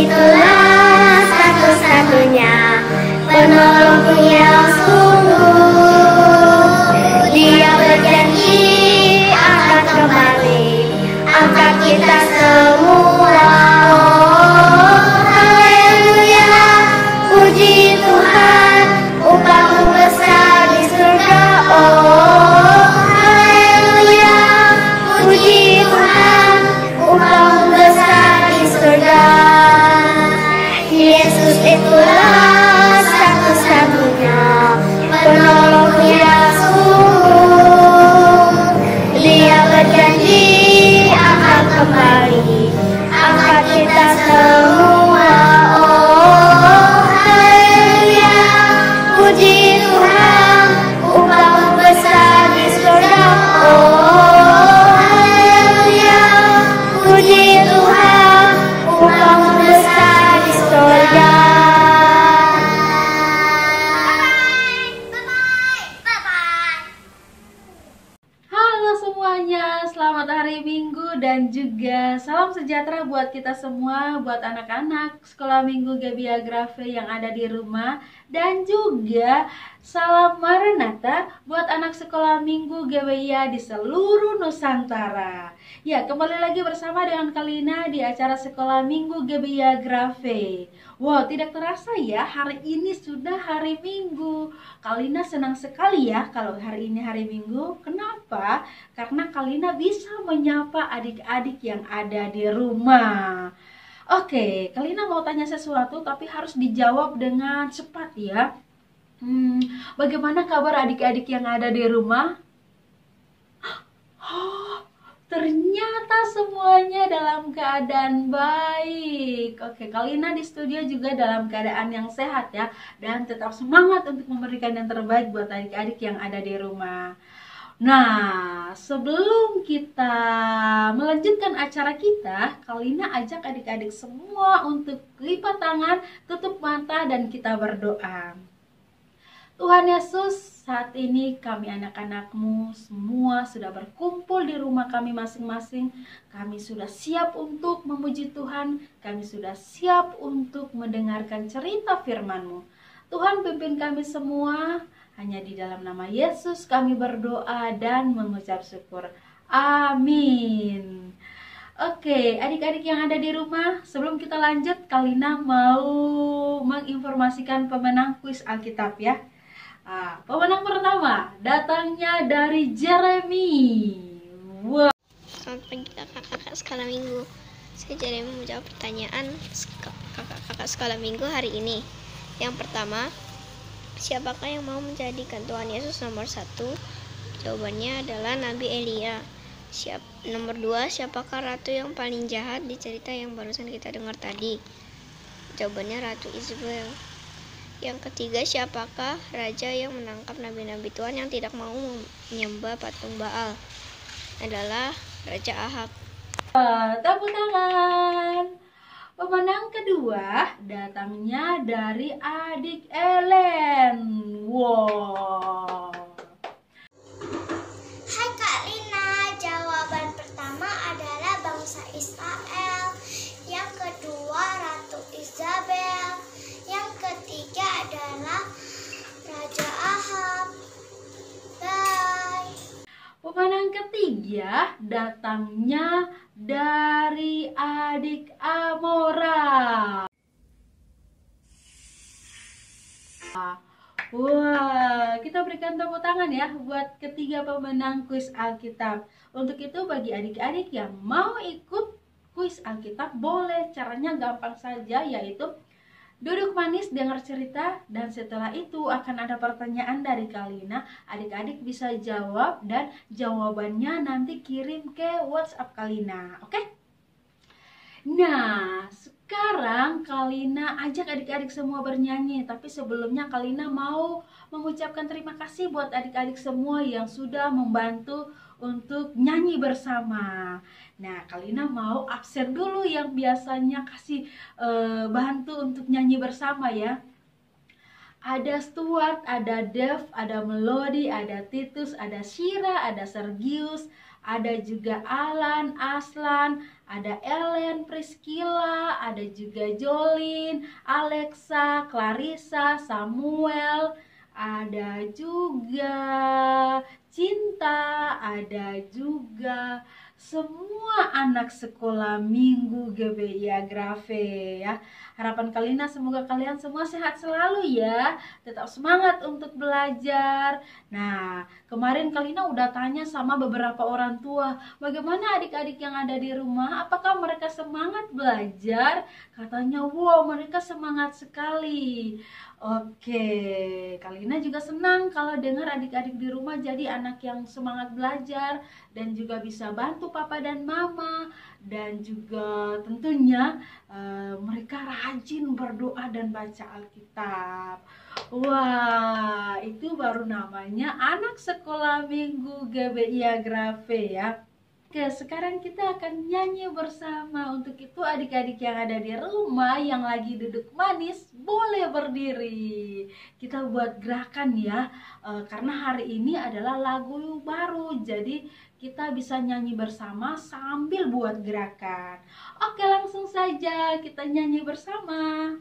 itulah satu-satunya penolongku yang sungguh. Dia berjanji akan kembali angkat kita semua. Oh, haleluya, puji Tuhan, upahmu besar di surga. Oh, haleluya, puji Tuhan, upahmu besar di surga. Yesus itulah satu-satunya penolongku yang sungguh. Dia berjanji akan kembali angkat kita semua. Oh, haleluya, puji Tuhan, upahmu besar di surga. Oh, haleluya, puji Tuhan, upahmu besar di surga. Halo semuanya, selamat hari Minggu dan juga salam sejahtera buat kita semua, buat anak-anak sekolah Minggu Gebia Grafe yang ada di rumah, dan juga salam Maranatha buat anak sekolah Minggu Gebia di seluruh Nusantara. Ya, kembali lagi bersama dengan Kalina di acara sekolah Minggu Gebia Grafe. Wow, tidak terasa ya, hari ini sudah hari Minggu. Kalina senang sekali ya kalau hari ini hari Minggu. Kenapa? Karena Kalina bisa menyapa adik-adik yang ada di rumah. Oke, Kalina mau tanya sesuatu tapi harus dijawab dengan cepat ya. Bagaimana kabar adik-adik yang ada di rumah? Oh, ternyata semuanya dalam keadaan baik. Oke, Kalina di studio juga dalam keadaan yang sehat ya. Dan tetap semangat untuk memberikan yang terbaik buat adik-adik yang ada di rumah. Nah, sebelum kita melanjutkan acara kita, Kalina ajak adik-adik semua untuk lipat tangan, tutup mata, dan kita berdoa. Tuhan Yesus, saat ini kami anak-anak-Mu semua sudah berkumpul di rumah kami masing-masing. Kami sudah siap untuk memuji Tuhan. Kami sudah siap untuk mendengarkan cerita firman-Mu. Tuhan, pimpin kami semua. Hanya di dalam nama Yesus kami berdoa dan mengucap syukur. Amin. Oke, adik-adik yang ada di rumah, sebelum kita lanjut, Kalina mau menginformasikan pemenang kuis Alkitab ya. Pemenang pertama datangnya dari Jeremy. Wow. Selamat pagi kakak-kakak sekolah minggu. Saya Jeremy menjawab pertanyaan kakak-kakak sekolah minggu hari ini. Yang pertama, siapakah yang mau menjadikan Tuhan Yesus nomor 1? Jawabannya adalah Nabi Elia. Nomor 2, siapakah ratu yang paling jahat di cerita yang barusan kita dengar tadi? Jawabannya Ratu Isabel. Yang ketiga, siapakah raja yang menangkap nabi-nabi Tuhan yang tidak mau menyembah patung Baal? Adalah Raja Ahab. Tepuk tangan. Pemenang kedua datangnya dari adik Ellen. Wow. Hai Kak Lina, jawaban pertama adalah bangsa Israel. Yang kedua Ratu Isabel. Yang ketiga adalah Raja Ahab. Bye. Pemenang ketiga datangnya dari adik Amora. Wah, kita berikan tepuk tangan ya buat ketiga pemenang kuis Alkitab. Untuk itu bagi adik-adik yang mau ikut kuis Alkitab, boleh, caranya gampang saja, yaitu duduk manis, dengar cerita, dan setelah itu akan ada pertanyaan dari Kalina. Adik-adik bisa jawab dan jawabannya nanti kirim ke WhatsApp Kalina, oke? Nah, sekarang Kalina ajak adik-adik semua bernyanyi. Tapi sebelumnya Kalina mau mengucapkan terima kasih buat adik-adik semua yang sudah membantu untuk nyanyi bersama. Nah, Kalina mau absen dulu yang biasanya kasih bantu untuk nyanyi bersama ya. Ada Stuart, ada Dev, ada Melody, ada Titus, ada Shira, ada Sergius, ada juga Alan, Aslan, ada Ellen, Priscilla, ada juga Jolin, Alexa, Clarissa, Samuel, ada juga Cinta, ada juga semua anak sekolah minggu GBIA Grave ya. Harapan Kalina semoga kalian semua sehat selalu ya. Tetap semangat untuk belajar. Nah, kemarin Kalina udah tanya sama beberapa orang tua, bagaimana adik-adik yang ada di rumah? Apakah mereka semangat belajar? Katanya, wow, mereka semangat sekali. Oke, Kalina juga senang kalau dengar adik-adik di rumah jadi anak yang semangat belajar dan juga bisa bantu papa dan mama, dan juga tentunya mereka rajin berdoa dan baca Alkitab. Wah, itu baru namanya anak sekolah minggu GBIA Grave ya. Oke, sekarang kita akan nyanyi bersama. Untuk itu adik-adik yang ada di rumah yang lagi duduk manis boleh berdiri. Kita buat gerakan ya, karena hari ini adalah lagu baru, jadi kita bisa nyanyi bersama sambil buat gerakan. Oke, langsung saja kita nyanyi bersama.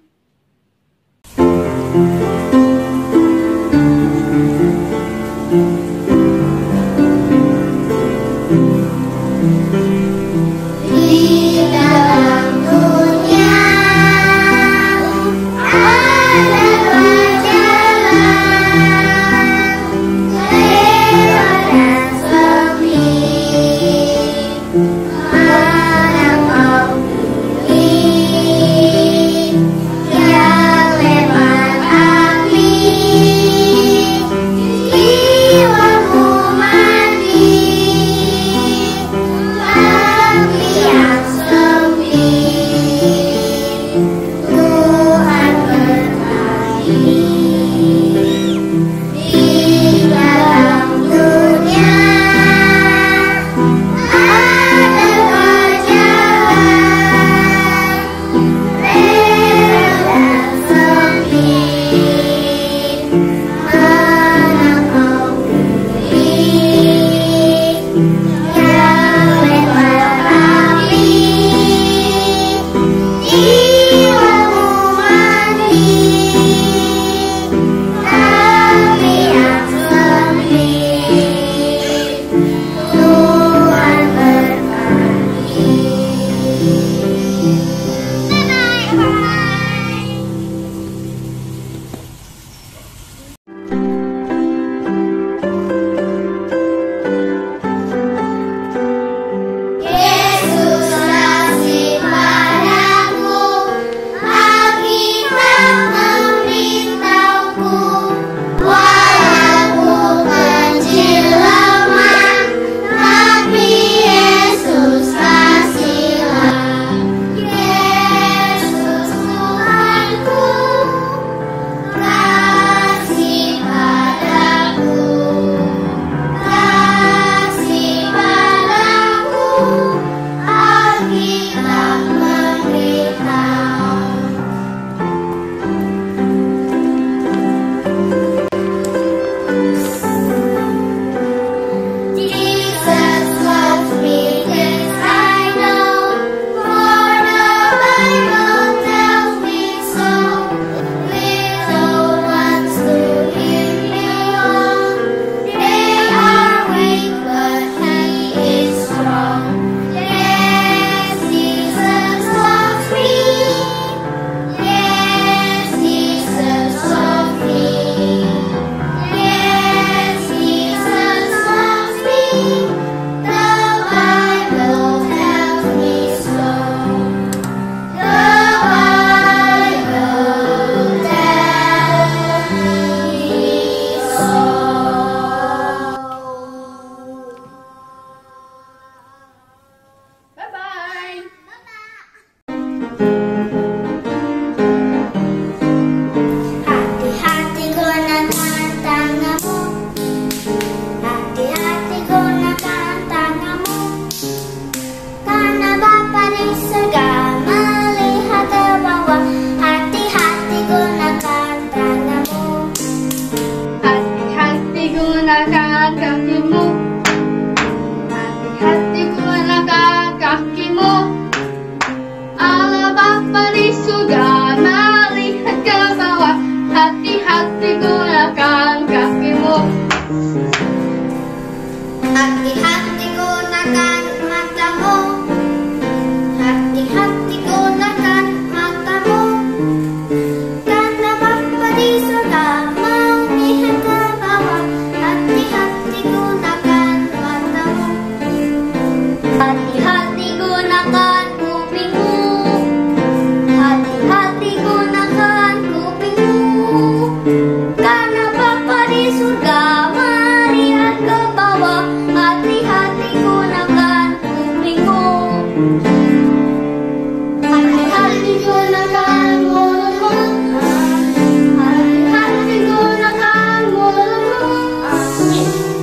gunakan kakimu. Hati-hati gunakan kakimu. Allah Bapa di surga melihat ke bawah. Hati-hati gunakan kakimu. Hati-hati gunakan matamu. Hati-hati gunakan matamu. Karena Bapa di surga melihat ke bawah. Hati-hati gunakan matamu. Hati-hati gunakan kupingmu. Hati-hati gunakan kupingmu. Karena Bapa di surga melihat ke bawah. Hati-hati gunakan kupingmu. Hati-hati gunakan mulutmu. Hati-hati gunakan mulutmu.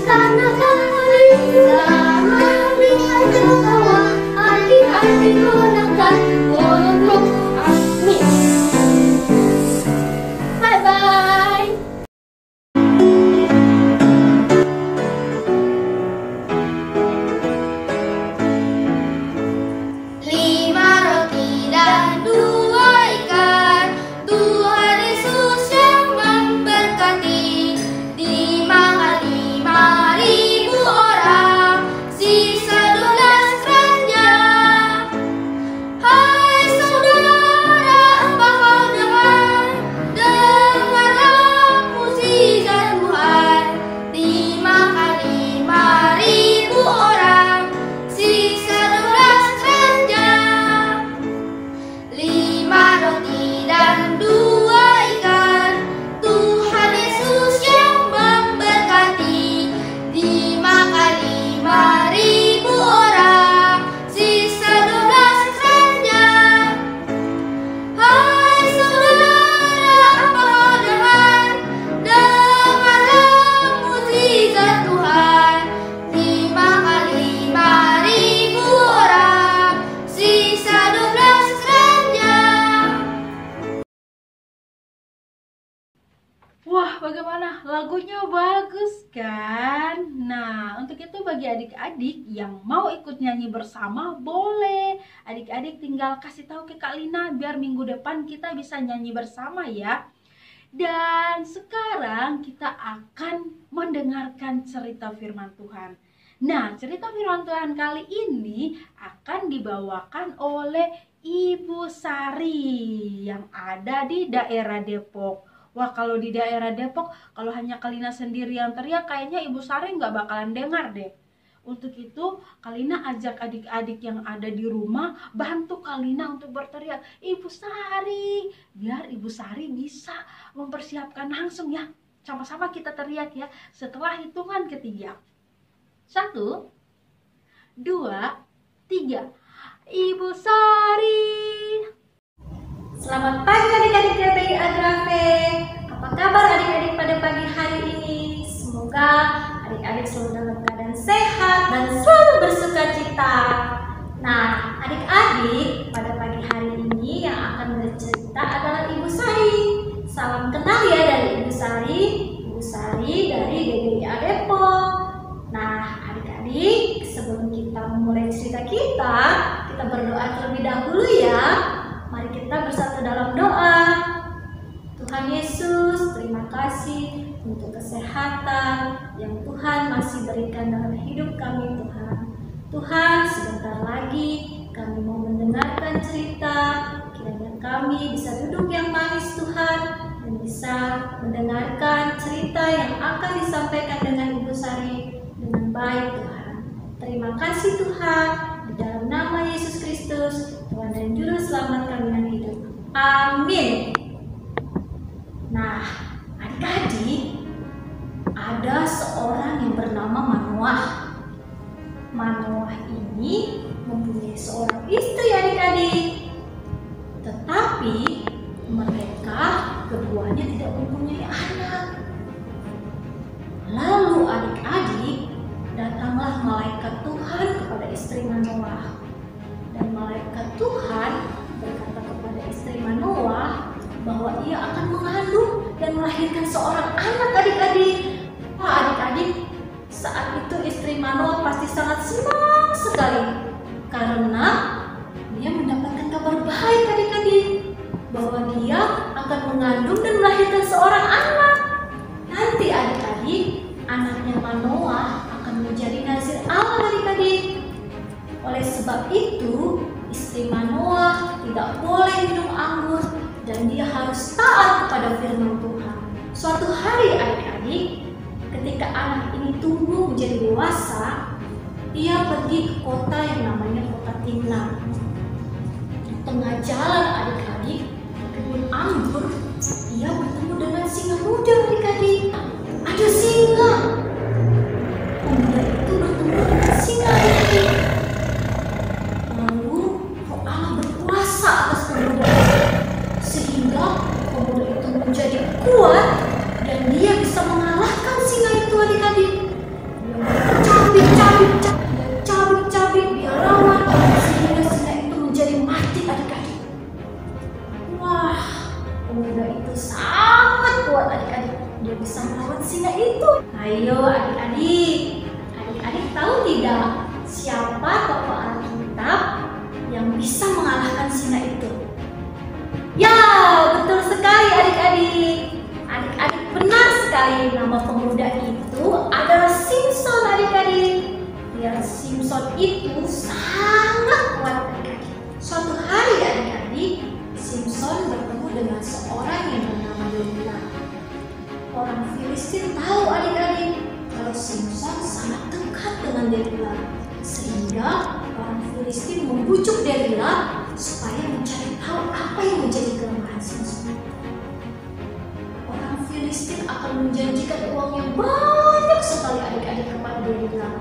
Karena Bapa di surga melihat ke bawah. Hati-hati gunakan mulutmu. Bye-bye. Lima roti dan dua ikan, Tuhan Yesus yang memberkati. Dimakan 5.000 orang, sisa 12 keranjang. Hai saudara, apa kau dengar? Dengarlah mukjizat Tuhan. Dimakan 5.000 orang, sisa 12 keranjang. 5 roti dan 2 ikan, Tuhan Yesus yang memberkati. Dimakan 5.000 orang, sisa 12 keranjang. Hai saudara, apa kau dengar? Dengarlah mukjizat Tuhan. Dimakan 5.000 orang, sisa 12 keranjang. Wah, bagaimana? Lagunya bagus kan? Nah, untuk itu bagi adik-adik yang mau ikut nyanyi bersama, boleh. Adik-adik tinggal kasih tahu ke Kak Lina biar minggu depan kita bisa nyanyi bersama ya. Dan sekarang kita akan mendengarkan cerita firman Tuhan. Nah, cerita firman Tuhan kali ini akan dibawakan oleh Ibu Sari yang ada di daerah Depok. Wah, kalau di daerah Depok, kalau hanya Kalina sendiri yang teriak, kayaknya Ibu Sari nggak bakalan dengar deh. Untuk itu, Kalina ajak adik-adik yang ada di rumah, bantu Kalina untuk berteriak, Ibu Sari, biar Ibu Sari bisa mempersiapkan langsung ya. Sama-sama kita teriak ya, setelah hitungan ketiga. 1, 2, 3. Ibu Sari. Selamat pagi adik-adik GPI Agrafe. Apa kabar adik-adik pada pagi hari ini? Semoga adik-adik selalu dalam keadaan sehat dan selalu bersuka cita. Nah, adik-adik pada pagi hari ini yang akan bercerita adalah Ibu Sari. Salam kenal ya dari Ibu Sari. Ibu Sari dari GPI Depok. Nah, adik-adik, sebelum kita memulai cerita kita berdoa terlebih dahulu ya. Mari kita bersatu dalam doa. Tuhan Yesus, terima kasih untuk kesehatan yang Tuhan masih berikan dalam hidup kami Tuhan. Tuhan, sebentar lagi kami mau mendengarkan cerita. Kiranya kami bisa duduk yang manis Tuhan dan bisa mendengarkan cerita yang akan disampaikan dengan Ibu Sari dengan baik Tuhan. Terima kasih Tuhan, di dalam nama Yesus Kristus, Tuhan dan Juru Selamat kami yang hidup. Amin. Nah, adik-adik, ada seorang yang bernama Manoah. Manoah ini mempunyai seorang istri adik-adik. Tetapi mereka keduanya tidak mempunyai anak. Lalu adik-adik, datanglah malaikat Tuhan kepada istri Manoah. Dan malaikat Tuhan berkata kepada istri Manoah bahwa ia akan mengandung dan melahirkan seorang anak adik-adik. Wah adik-adik, anaknya Manoah akan menjadi nazir Allah adik-adik. Oleh sebab itu, istri Manoah tidak boleh minum anggur dan dia harus taat kepada firman Tuhan. Suatu hari adik-adik, ketika anak ini tumbuh menjadi dewasa, ia pergi ke kota yang namanya kota Timnah. Di tengah jalan adik-adik, kebun anggur, ia bertemu dengan singa muda adik-adik. Ada singa. Pemuda itu bertemu dengan singa adik-adik. Lalu roh Allah berkuasa atas pemuda itu, sehingga pemuda itu menjadi kuat dan dia bisa mengalahkan singa itu adik-adik. Dia cabik-cabik, dia lawan sehingga singa itu menjadi mati adik-adik. Wah, pemuda itu sangat kuat adik-adik. Dia bisa melawan singa itu. Ayo adik-adik, adik-adik tahu tidak siapa tokoh Alkitab yang bisa mengalahkan singa itu? Ya, betul sekali adik-adik. Adik-adik benar sekali, nama pemuda itu adalah Simson adik-adik. Ya, Simson itu sangat kuat adik-adik. Suatu hari adik-adik, Simson bertemu dengan seorang yang bernama Delila. Orang Filistin tahu adik-adik kalau Simson sangat dekat dengan Delila, sehingga orang Filistin membujuk Delila supaya mencari tahu apa yang menjadi kelemahan Simson. Orang Filistin akan menjanjikan uang yang banyak sekali adik-adik kepada Delila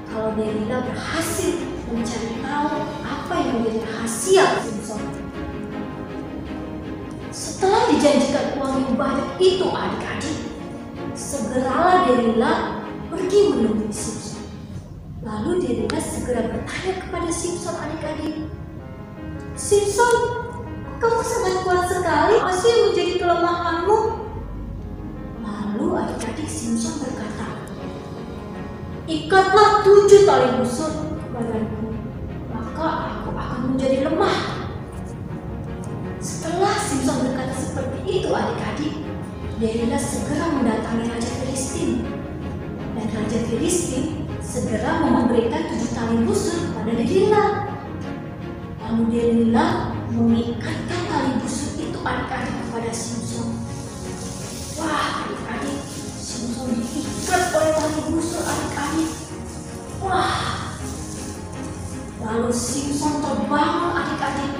kalau Delila berhasil mencari tahu apa yang menjadi rahasia Simson. Setelah dijanjikan uang yang banyak itu adik-adik, segeralah Delila pergi menemui Simson. Lalu Delila segera bertanya kepada Simson adik-adik, Simson, kamu sangat kuat sekali, apa sih yang menjadi kelemahanmu? Lalu adik-adik Simson berkata, ikatlah 7 tali busur ke badanku, maka aku akan menjadi lemah. Setelah Simson berkata seperti itu adik-adik, Delila segera mendatangi Raja Filistin. Dan Raja Filistin segera memberikan 7 tali busur kepada Delila. Lalu Delila mengikatkan tali busur itu adik-adik kepada Simson. Wah adik-adik, Simson diikat oleh tali busur adik-adik. Wah, lalu Simson terbangun adik-adik.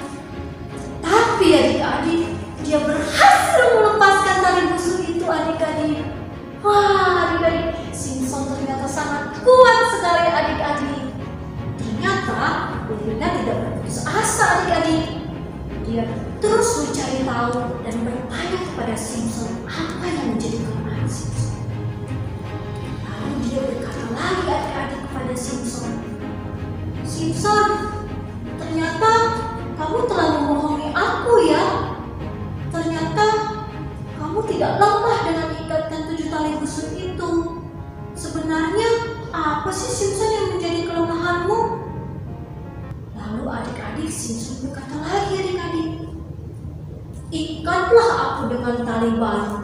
Tapi adik-adik, dia berhasil melepaskan tali busur itu adik-adik. Wah adik-adik, Simson ternyata sangat kuat sekali adik-adik. Ternyata Delila tidak berputus asa adik-adik. Dia terus mencari tahu dan bertanya kepada Simson apa yang menjadi kelemahan Simson. Lalu dia berkata lagi adik-adik kepada Simson, Simson, ternyata kamu telah membohongi aku ya. Ternyata kamu tidak lemah dengan ikatan 7 tali busur itu. Sebenarnya apa sih Simson yang menjadi kelemahanmu? Lalu adik-adik Simson berkata lagi adik-adik, ikatlah aku dengan tali baru,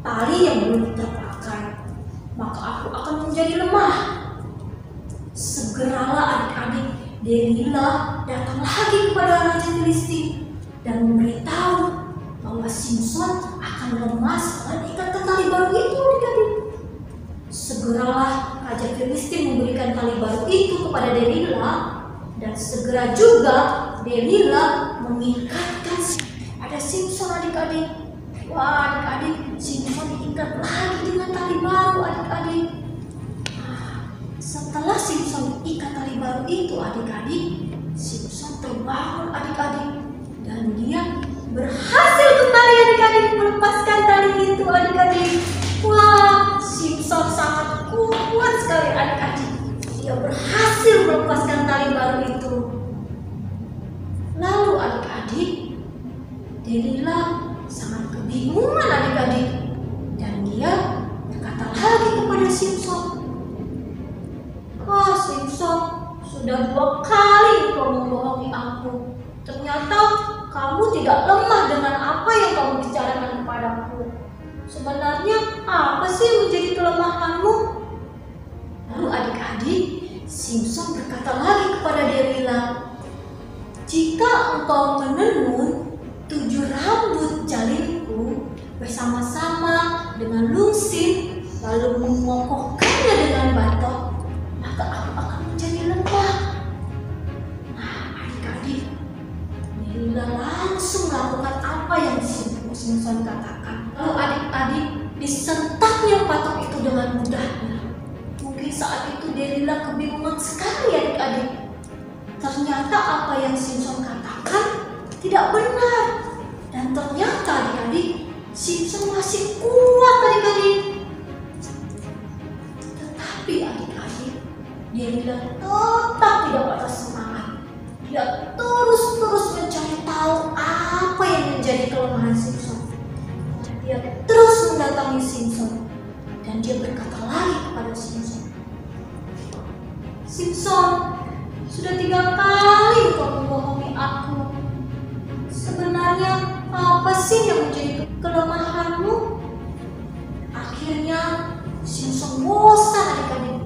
tali yang belum terpakai, maka aku akan menjadi lemah. Segeralah adik-adik, Delila datang lagi kepada Raja Filistin dan memberitahu bahwa Simson akan lemah setelah ikatan tali baru itu adik-adik. Segeralah Raja Filistin memberikan tali baru itu kepada Delila. Dan segera juga Delila mengikatkan ada Simson adik-adik. Wah adik-adik, Simson diikat lagi dengan tali baru adik-adik. Setelah Simson ikat tali baru itu adik-adik, Simson terbangun adik-adik. Dan dia berhasil kembali adik-adik melepaskan tali itu adik-adik. Wah, Simson sangat kuat sekali adik-adik. Dia berhasil melepaskan tali baru itu. Lalu adik-adik, Delila sangat kebingungan adik-adik. Dan dia berkata lagi kepada Simson, Simson, sudah 2 kali kau membohongi aku. Ternyata kamu tidak lemah dengan apa yang kamu bicarakan kepadaku. Sebenarnya apa sih yang menjadi kelemahanmu? engkau menenun 7 rambut jalinku bersama-sama dengan lusin, lalu mengokohkannya dengan batok, maka aku akan menjadi lemah. Nah, adik-adik, Delila langsung melakukan apa yang Simson katakan. Lalu adik-adik disentaknya patok itu dengan mudahnya. Mungkin saat itu Delila kebingungan sekali adik-adik. Ternyata apa yang Simson katakan tidak benar. Dan ternyata adik-adik, Simson masih kuat adik-adik. Tetapi adik-adik, Delila tetap tidak patah semangat. Dia terus mencari tahu apa yang menjadi kelemahan Simson. Dia terus mendatangi Simson dan dia berkata lagi kepada Simson, "Simson, sudah 3 kali kau membohongi aku. Sebenarnya apa sih yang menjadi kelemahanmu?" Akhirnya Simson bosan adik-adik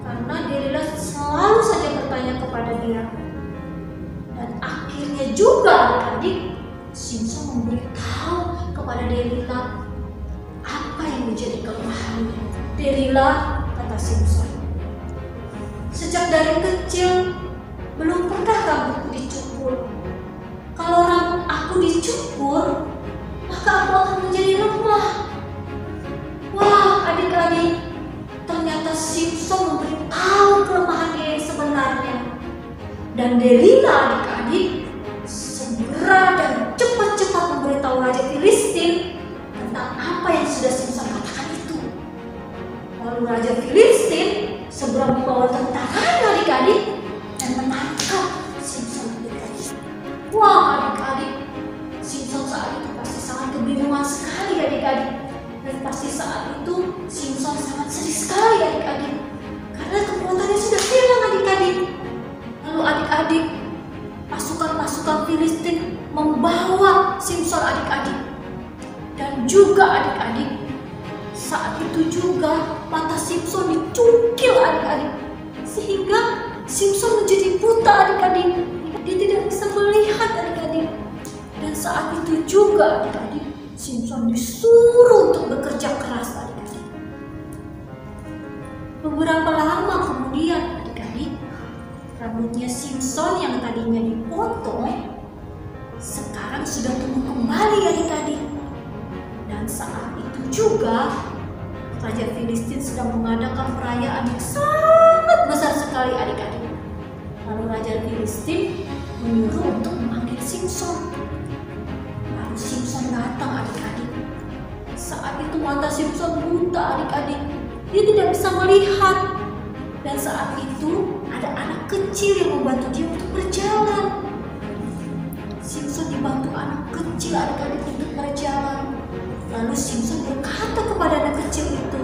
karena Delila selalu saja bertanya kepada dia. Dan akhirnya juga adik-adik, Simson memberitahu kepada Delila apa yang menjadi kelemahannya. "Delila," kata Simson, "sejak dari kecil belum pernah rambutku dicukur. Kalau rambut aku dicukur, maka aku akan menjadi lemah." Wah, adik-adik, ternyata Simson memberitahu kelemahannya yang sebenarnya. Dan Delila adik-adik segera dan cepat-cepat memberitahu Raja Filistin tentang apa yang sudah Simson katakan itu. Lalu Raja Filistin segera membawa tentaranya adik-adik dan menangkap Simson adik-adik. Wah, adik-adik, Simson saat itu pasti sangat kebingungan sekali adik-adik. Dan pasti saat itu Simson sangat sedih sekali adik-adik, karena kekuatannya sudah hilang adik-adik. Lalu adik-adik, pasukan-pasukan Filistin membawa Simson adik-adik. Dan juga adik-adik, saat itu juga mata Simson dicungkil adik-adik, sehingga Simson menjadi buta adik-adik. Dia tidak bisa melihat adik-adik. Dan saat itu juga adik-adik, Simson disuruh untuk bekerja keras adik-adik. Beberapa lama kemudian adik-adik, rambutnya Simson yang tadinya dipotong sekarang sudah tumbuh kembali adik-adik. Dan saat itu juga Raja Filistin sedang mengadakan perayaan yang sangat besar sekali adik-adik. Lalu Raja Filistin menyuruh untuk memanggil Simson. Lalu Simson datang adik-adik. Saat itu mata Simson buta adik-adik. Dia tidak bisa melihat. Dan saat itu ada anak kecil yang membantu dia untuk berjalan. Simson dibantu anak kecil adik-adik untuk berjalan. Lalu Simson berkata kepada anak kecil itu,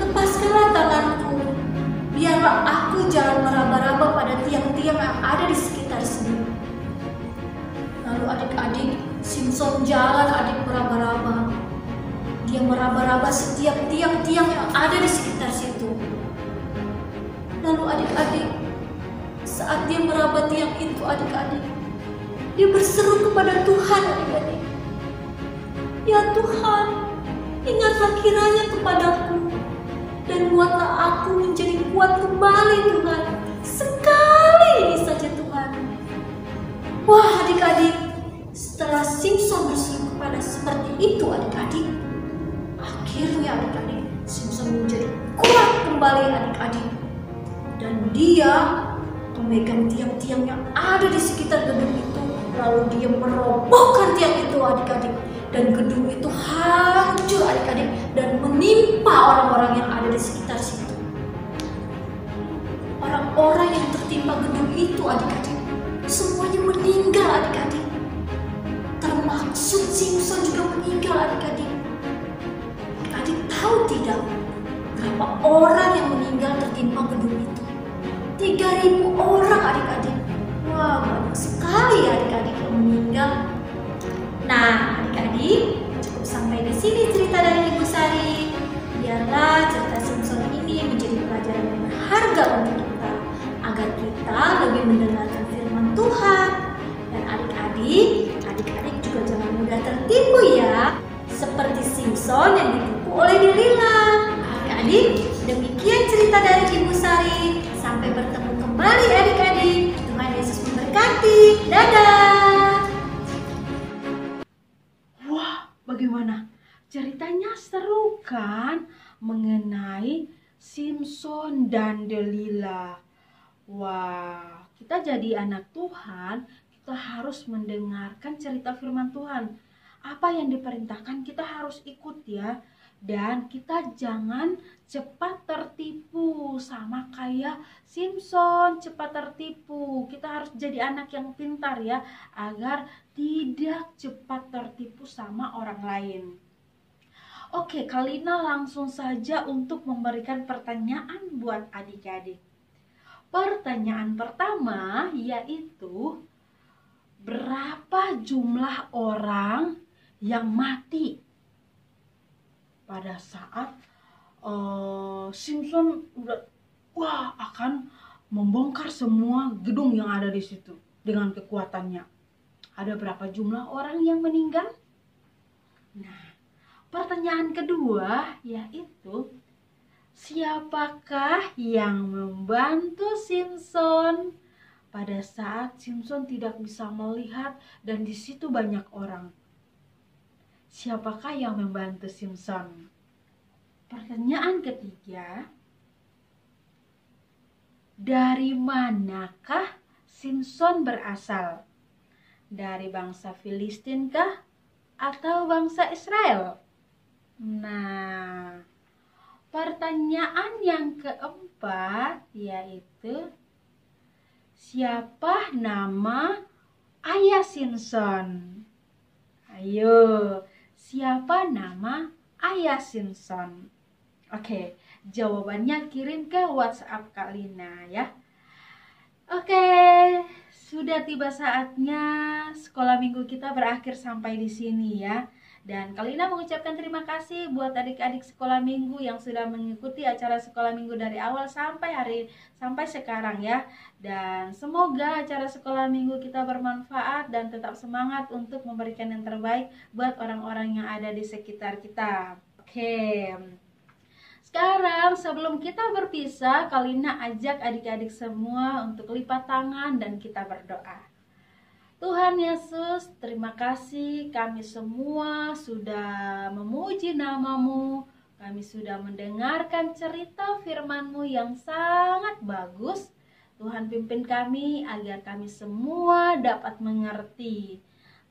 "Lepaskanlah tanganku, biarlah aku jalan meraba-raba pada tiang-tiang yang ada di sekitar sini." Lalu adik-adik, Simson jalan adik meraba-raba. Dia meraba-raba setiap tiang-tiang yang ada di sekitar situ. Lalu adik-adik, saat dia meraba tiang itu adik-adik, dia berseru kepada Tuhan adik-adik, "Ya Tuhan, ingatlah kiranya kepadaku dan buatlah aku menjadi kuat kembali Tuhan. Sekali ini saja Tuhan." Wah adik-adik, setelah Simson berseru kepada seperti itu adik-adik, akhirnya adik-adik, Simson menjadi kuat kembali adik-adik. Dan dia memegang tiang-tiang yang ada di sekitar gedung itu. Lalu dia merobohkan tiang itu adik-adik. Dan gedung itu hancur adik-adik dan menimpa orang-orang yang ada di sekitar situ. Orang-orang yang tertimpa gedung itu adik-adik semuanya meninggal adik-adik. Termaksud Simson juga meninggal adik-adik. Adik tahu tidak berapa orang yang meninggal tertimpa gedung itu? 3.000 orang adik-adik. Wah, banyak sekali adik-adik yang meninggal. Nah, adik-adik, cukup sampai di sini cerita dari Ibu Sari. Biarlah cerita Simson ini menjadi pelajaran yang berharga untuk kita, agar kita lebih mendengarkan firman Tuhan Demikian cerita dari Ibu Sari. Sampai bertemu kembali adik-adik. Tuhan Yesus memberkati. Dadah. Wah, bagaimana? Ceritanya seru kan? Mengenai Simson dan Delila. Wah, kita jadi anak Tuhan, kita harus mendengarkan cerita firman Tuhan. Apa yang diperintahkan kita harus ikut ya. Dan kita jangan cepat tertipu sama kayak Simson cepat tertipu. Kita harus jadi anak yang pintar ya, agar tidak cepat tertipu sama orang lain. Oke, Kalina langsung saja untuk memberikan pertanyaan buat adik-adik. Pertanyaan pertama yaitu, berapa jumlah orang yang mati pada saat Simson akan membongkar semua gedung yang ada di situ dengan kekuatannya? Ada berapa jumlah orang yang meninggal? Nah, pertanyaan kedua yaitu, siapakah yang membantu Simson pada saat Simson tidak bisa melihat dan di situ banyak orang? Siapakah yang membantu Simson? Pertanyaan ketiga, dari manakah Simson berasal? Dari bangsa Filistin kah atau bangsa Israel? Nah, pertanyaan yang keempat yaitu, siapa nama ayah Simson? Ayo, siapa nama ayah Simson? Oke, jawabannya kirim ke WhatsApp Kalina ya. Oke, sudah tiba saatnya sekolah minggu kita berakhir sampai di sini ya. Dan Kalina mengucapkan terima kasih buat adik-adik sekolah minggu yang sudah mengikuti acara sekolah minggu dari awal sampai sekarang ya. Dan semoga acara sekolah minggu kita bermanfaat dan tetap semangat untuk memberikan yang terbaik buat orang-orang yang ada di sekitar kita. Oke. Sekarang sebelum kita berpisah, Kalina ajak adik-adik semua untuk lipat tangan dan kita berdoa. Tuhan Yesus, terima kasih kami semua sudah memuji nama-Mu. Kami sudah mendengarkan cerita firman-Mu yang sangat bagus. Tuhan pimpin kami agar kami semua dapat mengerti.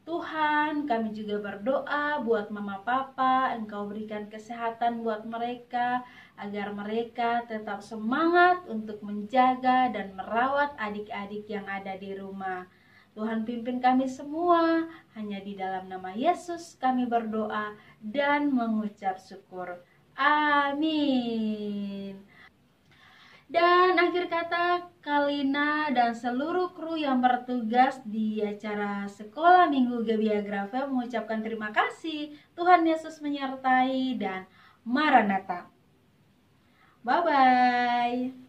Tuhan, kami juga berdoa buat mama papa, Engkau berikan kesehatan buat mereka, agar mereka tetap semangat untuk menjaga dan merawat adik-adik yang ada di rumah. Tuhan pimpin kami semua, hanya di dalam nama Yesus kami berdoa dan mengucap syukur. Amin. Dan akhir kata, Kalina dan seluruh kru yang bertugas di acara Sekolah Minggu Gebiar Gravel mengucapkan terima kasih. Tuhan Yesus menyertai dan Maranatha. Bye-bye.